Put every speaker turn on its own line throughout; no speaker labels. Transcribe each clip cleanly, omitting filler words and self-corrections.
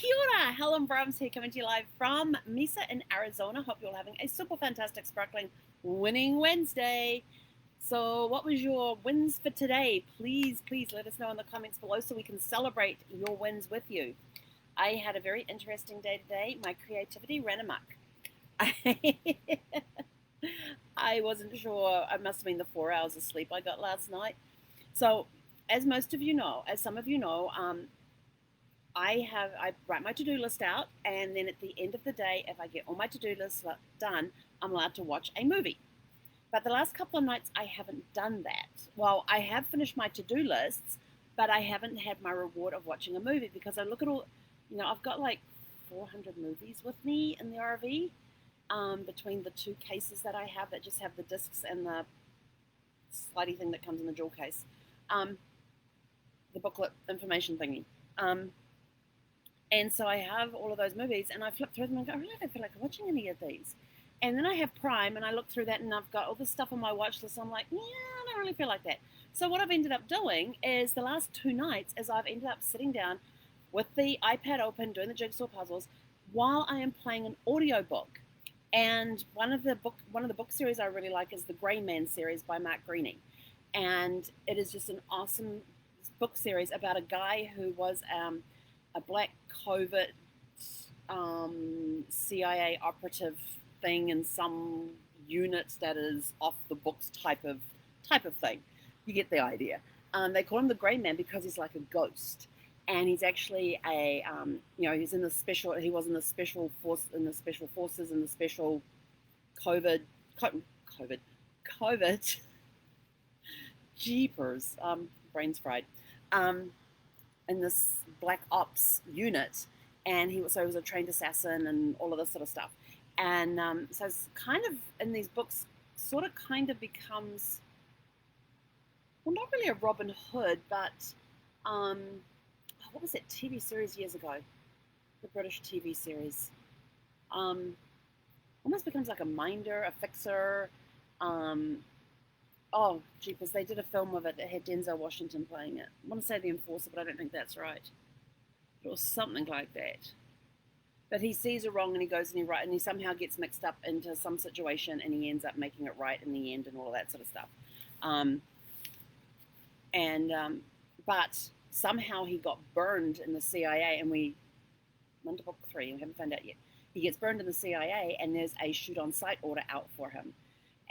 Kia ora, Helen Brahms here coming to you live from Mesa in Arizona. Hope you're all having a super fantastic, sparkling, winning Wednesday. So what was your wins for today? Please let us know in the comments below so we can celebrate your wins with you. I had a very interesting day today. My creativity ran amok. I wasn't sure. It must have been the 4 hours of sleep I got last night. So as most of you know, as some of you know, I write my to-do list out, and then at the end of the day, if I get all my to-do list done, I'm allowed to watch a movie. But the last couple of nights, I haven't done that. Well, I have finished my to-do lists, but I haven't had my reward of watching a movie because I look at all, I've got like 400 movies with me in the RV, between the two cases that I have that just have the discs and the slidey thing that comes in the jewel case, the booklet information thingy. And so I have all of those movies, and I flip through them and go, I really don't feel like watching any of these. And then I have Prime, and I look through that, and I've got all this stuff on my watch list. I'm like, yeah, I don't really feel like that. So what I've ended up doing is the last 2 nights is I've ended up sitting down with the iPad open, doing the jigsaw puzzles, while I am playing an audiobook. And one of the book series I really like is the Gray Man series by Mark Greaney. And it is just an awesome book series about a guy who was a black covert CIA operative thing in some unit that is off the books type of thing. You get the idea. They call him the Grey Man because he's like a ghost, and he's actually he's in the special. He was in the special force, in the special forces, in the special COVID. Jeepers, brains fried. In this black ops unit, and he was a trained assassin and all of this sort of stuff. And so it's kind of in these books, sort of kind of becomes, well, not really a Robin Hood, but what was that TV series years ago? The British TV series. Almost becomes like a minder, a fixer. Oh, jeepers, they did a film of it that had Denzel Washington playing it. I want to say The Enforcer, but I don't think that's right. It was something like that. But he sees a wrong and he goes and he somehow gets mixed up into some situation and he ends up making it right in the end and all of that sort of stuff. But somehow he got burned in the CIA, and we're into book 3, we haven't found out yet. He gets burned in the CIA, and there's a shoot-on-sight order out for him.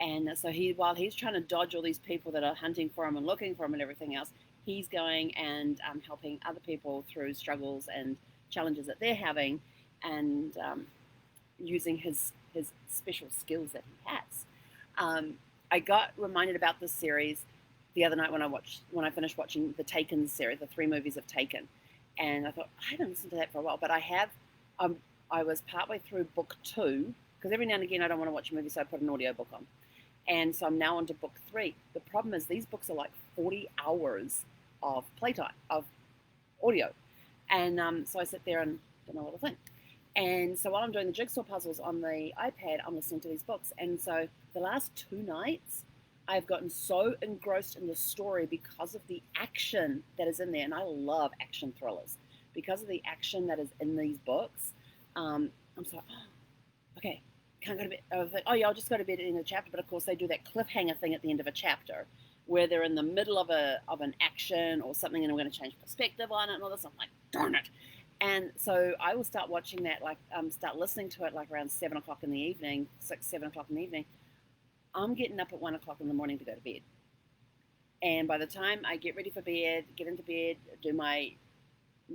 And so while he's trying to dodge all these people that are hunting for him and looking for him and everything else, he's going and helping other people through struggles and challenges that they're having, and using his special skills that he has. I got reminded about this series the other night when I finished watching the Taken series, the 3 movies of Taken, and I thought I haven't listened to that for a while, but I have. I was partway through book 2 because every now and again I don't want to watch a movie, so I put an audiobook on. And so I'm now on to book 3. The problem is these books are like 40 hours of playtime, of audio. And so I sit there and don't know what to think. And so while I'm doing the jigsaw puzzles on the iPad, I'm listening to these books. And so the last 2 nights, I've gotten so engrossed in the story because of the action that is in there. And I love action thrillers. Because of the action that is in these books, I'm so like, oh, okay, can't go to bed. I was like, oh yeah, I'll just go to bed at the end of the chapter. But of course, they do that cliffhanger thing at the end of a chapter where they're in the middle of an action or something, and we're going to change perspective on it and all this. I'm like, darn it. And so I will start watching that, start listening to it like around 7 o'clock in the evening, 6, 7 o'clock in the evening. I'm getting up at 1 o'clock in the morning to go to bed. And by the time I get ready for bed, get into bed, do my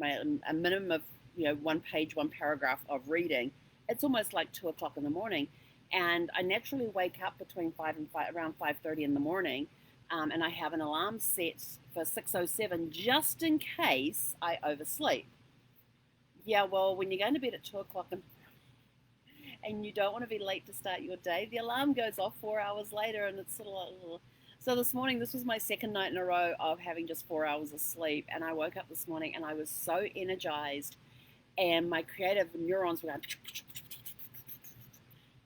a minimum of 1 page, 1 paragraph of reading, it's almost like 2 o'clock in the morning. And I naturally wake up between 5 and 5, around 5:30 in the morning, and I have an alarm set for 6:07 just in case I oversleep. Yeah, well, when you're going to bed at 2 o'clock and you don't want to be late to start your day, the alarm goes off 4 hours later, and it's sort of like, so this morning, this was my second night in a row of having just 4 hours of sleep, and I woke up this morning and I was so energized, and my creative neurons were going,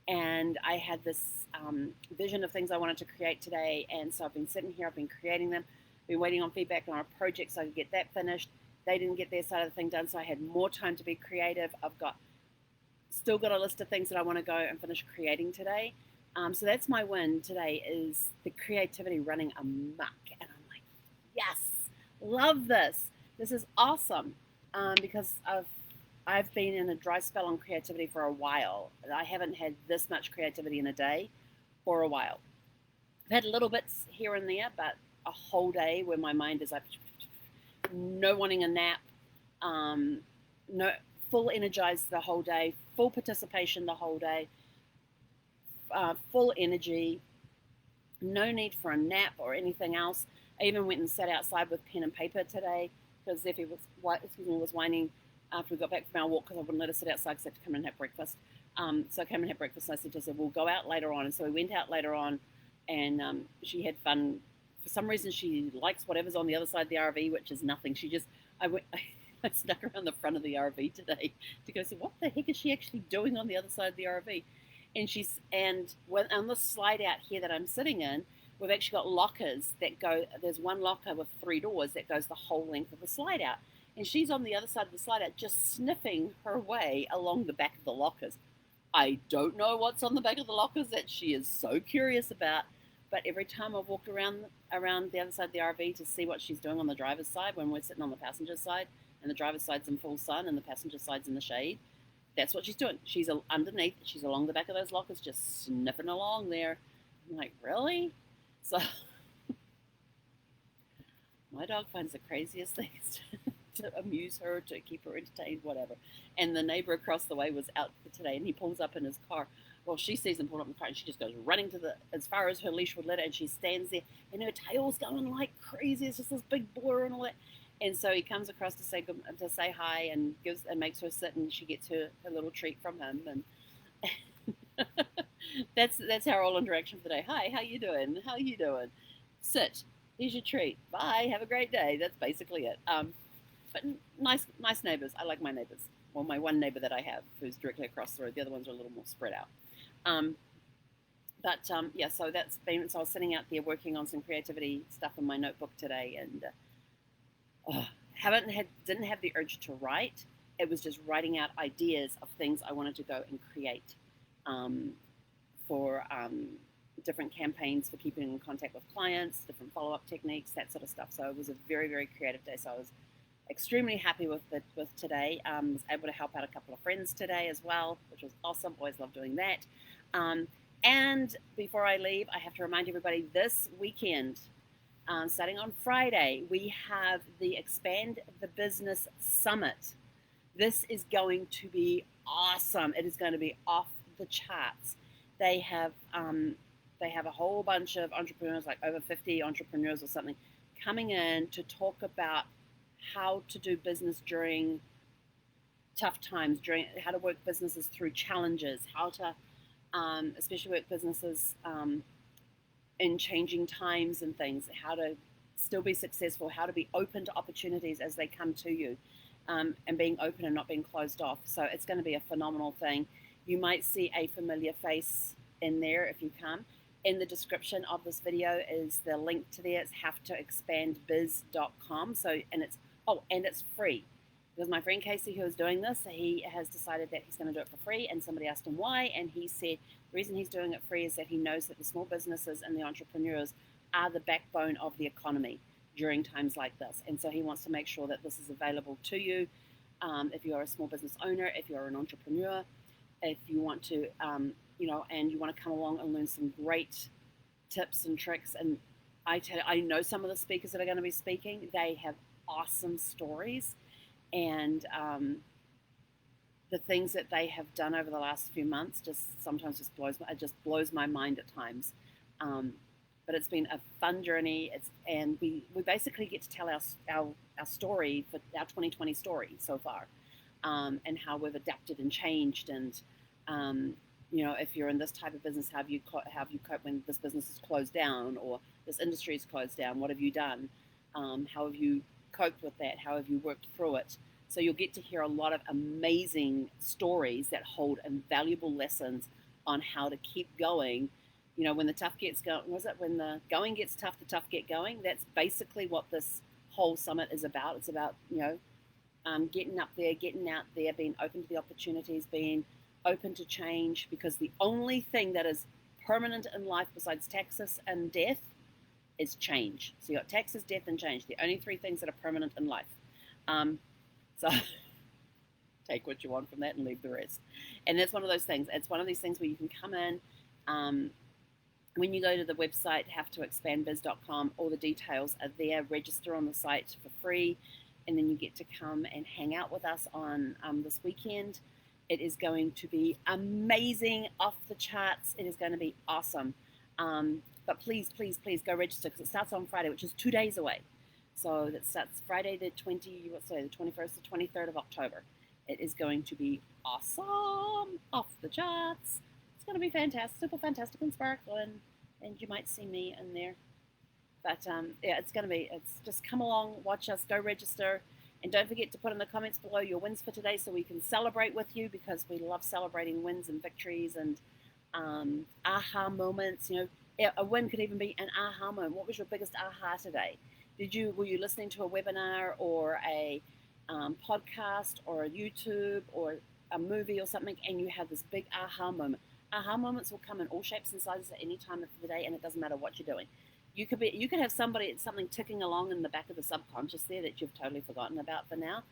and I had this vision of things I wanted to create today, and so I've been sitting here, I've been creating them, been waiting on feedback on a project so I could get that finished. they didn't get their side of the thing done, so I had more time to be creative. I've still got a list of things that I want to go and finish creating today. So that's my win today, is the creativity running amok. And I'm like, yes, love this. This is awesome, because I've been in a dry spell on creativity for a while. I haven't had this much creativity in a day for a while. I've had little bits here and there, but a whole day where my mind is like, no wanting a nap, no full energized the whole day, full participation the whole day, full energy, no need for a nap or anything else. I even went and sat outside with pen and paper today because Zeffie was whining after we got back from our walk because I wouldn't let her sit outside because I had to come and have breakfast. So I came and had breakfast and I said to her, we'll go out later on. And so we went out later on, and she had fun. For some reason, she likes whatever's on the other side of the RV, which is nothing. I snuck around the front of the RV today to go see what the heck is she actually doing on the other side of the RV. And on the slide out here that I'm sitting in, we've actually got lockers that go. There's one locker with 3 doors that goes the whole length of the slide out, and she's on the other side of the slide out, just sniffing her way along the back of the lockers. I don't know what's on the back of the lockers that she is so curious about, but every time I've walked around the other side of the RV to see what she's doing on the driver's side when we're sitting on the passenger side, and the driver's side's in full sun and the passenger side's in the shade, that's what she's doing. She's underneath. She's along the back of those lockers, just sniffing along there. I'm like, really? So my dog finds the craziest things to amuse her, to keep her entertained, whatever. And the neighbor across the way was out today, and he pulls up in his car. Well, she sees him pull up in the car, and she just goes running to as far as her leash would let her, and she stands there, and her tail's going like crazy. It's just this big blur and all that. And so he comes across to say hi and makes her sit, and she gets her little treat from him. And that's our whole interaction for the day. Hi, how you doing? How you doing? Sit. Here's your treat. Bye. Have a great day. That's basically it. But nice neighbors. I like my neighbors. Well, my one neighbor that I have who's directly across the road. The other ones are a little more spread out. Yeah. So so I was sitting out there working on some creativity stuff in my notebook today, and didn't have the urge to write. It was just writing out ideas of things I wanted to go and create for different campaigns for keeping in contact with clients, different follow-up techniques, that sort of stuff. So it was a very, very creative day. So I was extremely happy with today. Was able to help out a couple of friends today as well, which was awesome. Always love doing that. And before I leave, I have to remind everybody this weekend, starting on Friday, we have the Expand the Business Summit. This is going to be awesome. It is going to be off the charts. They have a whole bunch of entrepreneurs, like over 50 entrepreneurs or something, coming in to talk about how to do business during tough times, how to work businesses through challenges, how to especially work businesses in changing times and things, how to still be successful, how to be open to opportunities as they come to you, and being open and not being closed off. So it's going to be a phenomenal thing. You might see a familiar face in there if you come. In the description of this video is the link to there. It's havetoexpandbiz.com. And it's free. Because my friend Casey, who is doing this, he has decided that he's going to do it for free, and somebody asked him why, and he said the reason he's doing it free is that he knows that the small businesses and the entrepreneurs are the backbone of the economy during times like this. And so he wants to make sure that this is available to you if you are a small business owner, if you are an entrepreneur, if you want to, and you want to come along and learn some great tips and tricks. And I know some of the speakers that are going to be speaking. They have awesome stories, and the things that they have done over the last few months sometimes blows my mind at times. But it's been a fun journey. And we basically get to tell our story, for our 2020 story so far, and how we've adapted and changed. And if you're in this type of business, how have you coped when this business is closed down or this industry is closed down? What have you done? How have you coped with that? How have you worked through it? So you'll get to hear a lot of amazing stories that hold invaluable lessons on how to keep going. When the tough gets going, when the going gets tough, the tough get going. That's basically what this whole summit is about. It's about, getting up there, getting out there, being open to the opportunities, being open to change, because the only thing that is permanent in life besides taxes and death is change. So you got taxes, death, and change. The only three things that are permanent in life. So take what you want from that and leave the rest. And that's one of those things. It's one of these things where you can come in. When you go to the website, havetoexpandbiz.com, all the details are there. Register on the site for free, and then you get to come and hang out with us on this weekend. It is going to be amazing, off the charts. It is going to be awesome. But please, please, please go register, because it starts on Friday, which is 2 days away. So that starts Friday the 21st, the 23rd of October. It is going to be awesome, off the charts. It's going to be fantastic, super fantastic and sparkling, and you might see me in there. But yeah, it's going to be, it's just come along, watch us, go register, and don't forget to put in the comments below your wins for today so we can celebrate with you, because we love celebrating wins and victories and aha moments. You know, a win could even be an aha moment. What was your biggest aha today? Were you listening to a webinar or a podcast or a YouTube or a movie or something, and you have this big aha moment? Aha moments will come in all shapes and sizes at any time of the day, and it doesn't matter what you're doing. You could have something ticking along in the back of the subconscious there that you've totally forgotten about for now,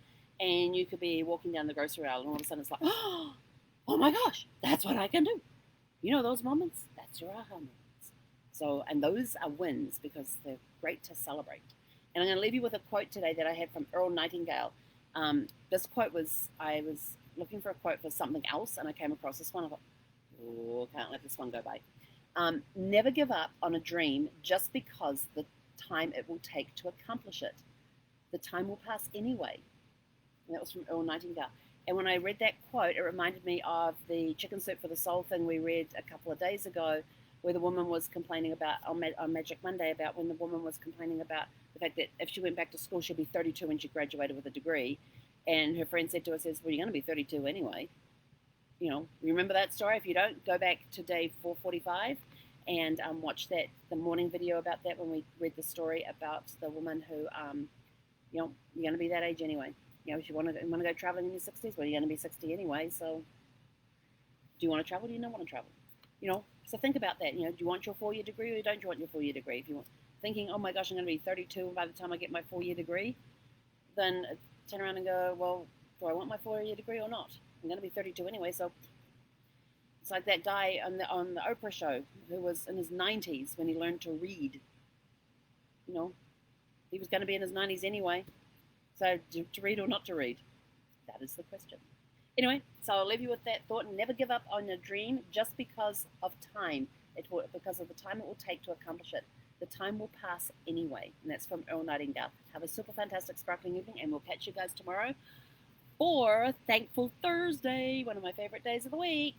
and you could be walking down the grocery aisle, and all of a sudden it's like, oh my gosh, that's what I can do. You know those moments? That's your aha moments. So, and those are wins, because they're great to celebrate. And I'm going to leave you with a quote today that I had from Earl Nightingale. This quote I was looking for a quote for something else, and I came across this one. I thought, oh, can't let this one go by. Never give up on a dream just because the time it will take to accomplish it. The time will pass anyway. And that was from Earl Nightingale. And when I read that quote, it reminded me of the Chicken Soup for the Soul thing we read a couple of days ago, where the woman was complaining about, on Magic Monday, about when the woman was complaining about the fact that if she went back to school, she'd be 32 when she graduated with a degree. And her friend said to her, well, you're going to be 32 anyway. You know, remember that story? If you don't, go back to day 445 and watch the morning video about that, when we read the story about the woman who, you know, you're going to be that age anyway. You know, if you want to go traveling in your 60s, well, you're going to be 60 anyway. So do you want to travel? Do you not want to travel? You know, so think about that. You know, do you want your 4-year degree, or don't you want your 4-year degree? If you want, thinking, oh my gosh, I'm going to be 32 by the time I get my 4-year degree, then turn around and go, well, do I want my 4-year degree or not? I'm going to be 32 anyway. So it's like that guy on the Oprah show who was in his 90s when he learned to read. You know, he was going to be in his 90s anyway. So to read or not to read? That is the question. Anyway, so I'll leave you with that thought. Never give up on a dream just because of time. Because of the time it will take to accomplish it. The time will pass anyway. And that's from Earl Nightingale. Have a super fantastic, sparkling evening, and we'll catch you guys tomorrow for Thankful Thursday, one of my favorite days of the week.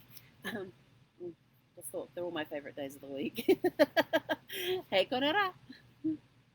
Just thought they're all my favorite days of the week. Hey, konera.